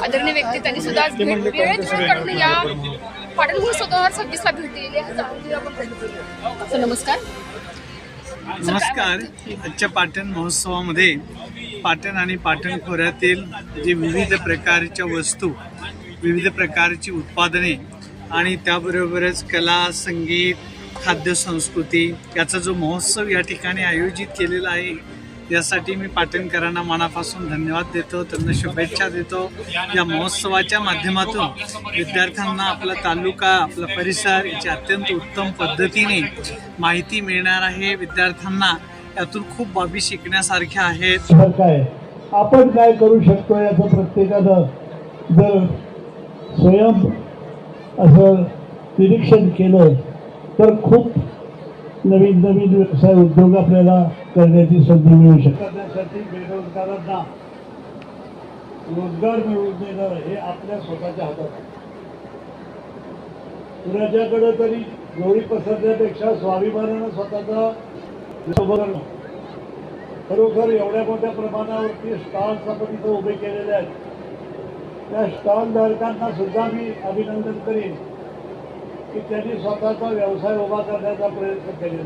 आदरणीय व्यक्ती त्यांनी सुद्धा आज वेळेत काढून या पाटण महोत्सवावर 26ला भेट दिलेली आहे. नमस्कार. नमस्कार. आजच्या पाटण महोत्सवामध्ये पाटण आणि पाटण खोऱ्यातील जे विविध प्रकारच्या वस्तू, विविध प्रकारची उत्पादने आणि त्याबरोबरच कला, संगीत, खाद्यसंस्कृती याचा जो महोत्सव या ठिकाणी आयोजित केलेला आहे, यासाठी मी पाटणकरांना मनापासून धन्यवाद देतो, त्यांना शुभेच्छा देतो. या महोत्सवाच्या माध्यमातून विद्यार्थ्यांना आपला तालुका, आपला परिसर याची अत्यंत उत्तम पद्धतीने माहिती मिळणार आहे. विद्यार्थ्यांना यातून खूप बाबी शिकण्यासारख्या आहेत. काय आपण काय करू शकतो याचं प्रत्येकानं जर स्वयं असं निरीक्षण केलं तर खूप नवीन नवीन व्यवसाय उद्योग आपल्याला करण्याची संधी मिळू शकते. करण्यासाठी बेरोजगारांना रोजगार मिळवून देणं हे आपल्या स्वतःच्या हातात आहे. कुणाच्याकडे तरी जोडी पसरण्यापेक्षा स्वाभिमानानं स्वतःचा करणं. खरोखर एवढ्या मोठ्या प्रमाणावरती स्टॉल्स आपण इथं उभे केलेले आहेत. त्या स्टॉल धारकांना सुद्धा मी अभिनंदन करीन की त्यांनी स्वतःचा व्यवसाय उभा करण्याचा प्रयत्न केलेला.